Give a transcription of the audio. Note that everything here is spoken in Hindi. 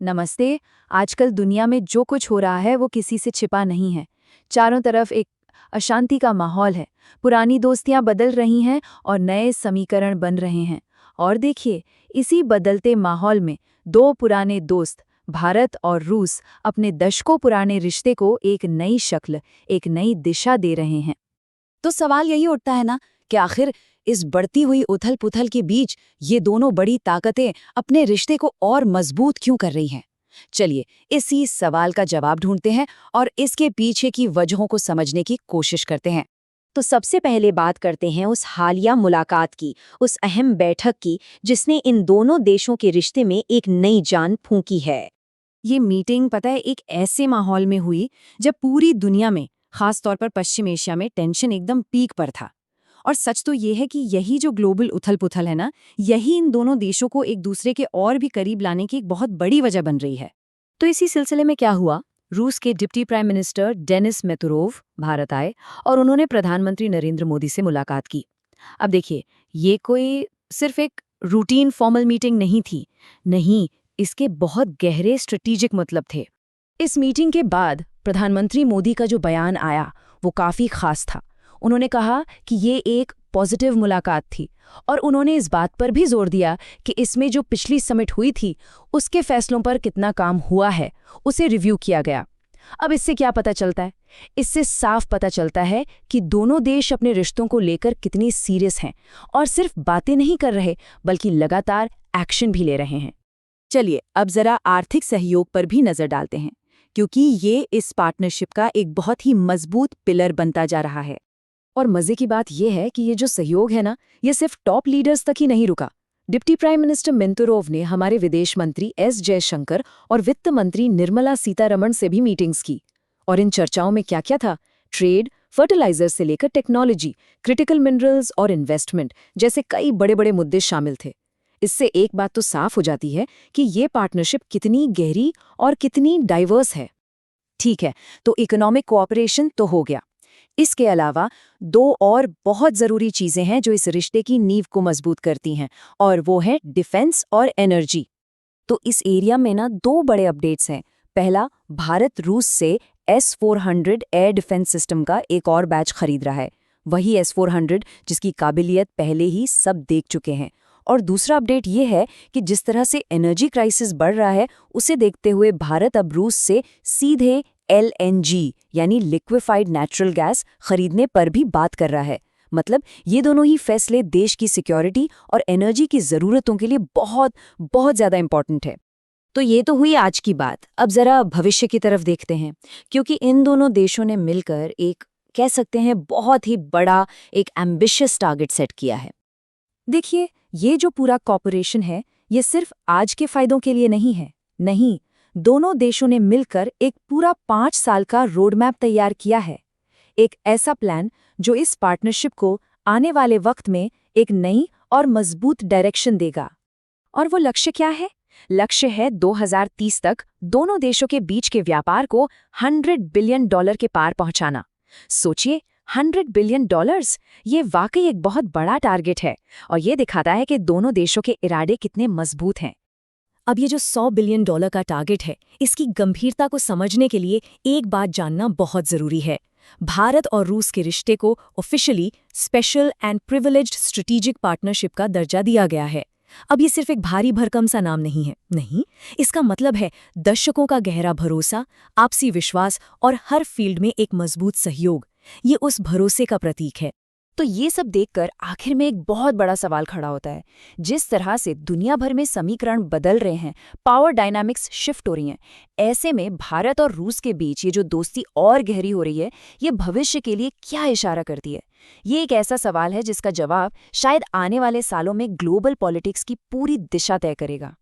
नमस्ते। आजकल दुनिया में जो कुछ हो रहा है वो किसी से छिपा नहीं है। चारों तरफ एक अशांति का माहौल है। पुरानी दोस्तियां बदल रही हैं और नए समीकरण बन रहे हैं। और देखिए, इसी बदलते माहौल में दो पुराने दोस्त, भारत और रूस, अपने दशकों पुराने रिश्ते को एक नई शक्ल, एक नई दिशा दे रहे हैं। तो सवाल यही उठता है ना कि आखिर इस बढ़ती हुई उथल-पुथल के बीच ये दोनों बड़ी ताकतें अपने रिश्ते को और मजबूत क्यों कर रही हैं? चलिए, इसी सवाल का जवाब ढूंढते हैं और इसके पीछे की वजहों को समझने की कोशिश करते हैं। तो सबसे पहले बात करते हैं उस हालिया मुलाकात की, उस अहम बैठक की जिसने इन दोनों देशों के रिश्ते में एक नई जान फूंकी है। ये मीटिंग पता है एक ऐसे माहौल में हुई जब पूरी दुनिया में, खास तौर पर पश्चिम एशिया में टेंशन एकदम पीक पर था। और सच तो ये है कि यही जो ग्लोबल उथल-पुथल है ना, यही इन दोनों देशों को एक दूसरे के और भी करीब लाने की एक बहुत बड़ी वजह बन रही है। तो इसी सिलसिले में क्या हुआ, रूस के deputy prime minister Denis Manturov Bharat आए और उन्होंने प्रधानमंत्री नरेंद्र मोदी से मुलाकात की। अब देखिए, ये कोई सिर्फ एक रूटीन फॉर्मल मीटिंग नहीं थी। नहीं, इसके बहुत गहरे स्ट्रेटेजिक मतलब थे। इस मीटिंग के बाद प्रधानमंत्री मोदी का जो बयान आया वो काफी खास था। उन्होंने कहा कि ये एक पॉजिटिव मुलाकात थी और उन्होंने इस बात पर भी जोर दिया कि इसमें जो पिछली समिट हुई थी उसके फैसलों पर कितना काम हुआ है, उसे रिव्यू किया गया। अब इससे क्या पता चलता है? इससे साफ पता चलता है कि दोनों देश अपने रिश्तों को लेकर कितनी सीरियस हैं और सिर्फ बातें नहीं कर रहे बल्कि लगातार एक्शन भी ले रहे हैं। चलिए, अब जरा आर्थिक सहयोग पर भी नजर डालते हैं, क्योंकि ये इस पार्टनरशिप का एक बहुत ही मजबूत पिलर बनता जा रहा है। और मजे की बात यह है कि ये जो सहयोग है ना, ये सिर्फ टॉप लीडर्स तक ही नहीं रुका। डिप्टी प्राइम मिनिस्टर मेंतुरोव ने हमारे विदेश मंत्री एस जयशंकर और वित्त मंत्री निर्मला सीतारमण से भी मीटिंग्स की। और इन चर्चाओं में क्या क्या था? ट्रेड, फर्टिलाइजर से लेकर टेक्नोलॉजी, क्रिटिकल मिनरल्स और इन्वेस्टमेंट जैसे कई बड़े बड़े मुद्दे शामिल थे। इससे एक बात तो साफ हो जाती है कि ये पार्टनरशिप कितनी गहरी और कितनी डाइवर्स है। ठीक है, तो इकोनॉमिक कोऑपरेशन तो हो गया। इसके अलावा दो और बहुत ज़रूरी चीज़ें हैं जो इस रिश्ते की नींव को मजबूत करती हैं, और वो है डिफेंस और एनर्जी। तो इस एरिया में ना दो बड़े अपडेट्स हैं। पहला, भारत रूस से S-400 एयर डिफेंस सिस्टम का एक और बैच खरीद रहा है। वही S-400 जिसकी काबिलियत पहले ही सब देख चुके हैं। और दूसरा अपडेट ये है कि जिस तरह से एनर्जी क्राइसिस बढ़ रहा है, उसे देखते हुए भारत अब रूस से सीधे LNG यानी लिक्विफाइड नेचुरल गैस खरीदने पर भी बात कर रहा है। मतलब ये दोनों ही फैसले देश की सिक्योरिटी और एनर्जी की ज़रूरतों के लिए बहुत बहुत ज़्यादा इंपॉर्टेंट है। तो ये तो हुई आज की बात। अब ज़रा भविष्य की तरफ देखते हैं, क्योंकि इन दोनों देशों ने मिलकर एक, कह सकते हैं, बहुत ही बड़ा एक एम्बिशियस टारगेट सेट किया है। देखिए, ये जो पूरा कॉर्पोरेशन है, ये सिर्फ आज के फायदों के लिए नहीं है। नहीं, दोनों देशों ने मिलकर एक पूरा 5 साल का रोड मैप तैयार किया है। एक ऐसा प्लान जो इस पार्टनरशिप को आने वाले वक्त में एक नई और मजबूत डायरेक्शन देगा। और वो लक्ष्य क्या है? लक्ष्य है 2030 तक दोनों देशों के बीच के व्यापार को $100 बिलियन के पार पहुंचाना। सोचिए, $100 बिलियन, ये वाकई एक बहुत बड़ा टारगेट है और ये दिखाता है कि दोनों देशों के इरादे कितने मजबूत हैं। अब ये जो $100 बिलियन का टारगेट है, इसकी गंभीरता को समझने के लिए एक बात जानना बहुत जरूरी है। भारत और रूस के रिश्ते को officially special and privileged strategic partnership का दर्जा दिया गया है। अब ये सिर्फ एक भारी भरकम सा नाम नहीं है। नहीं, इसका मतलब है दशकों का गहरा भरोसा, आपसी विश्वास और हर फील्ड में एक मजबूत सहयोग। ये उस भरोसे का प्रतीक है। तो ये सब देखकर आखिर में एक बहुत बड़ा सवाल खड़ा होता है। जिस तरह से दुनिया भर में समीकरण बदल रहे हैं, पावर डायनामिक्स शिफ्ट हो रही हैं, ऐसे में भारत और रूस के बीच ये जो दोस्ती और गहरी हो रही है, ये भविष्य के लिए क्या इशारा करती है? ये एक ऐसा सवाल है जिसका जवाब शायद आने वाले सालों में ग्लोबल पॉलिटिक्स की पूरी दिशा तय करेगा।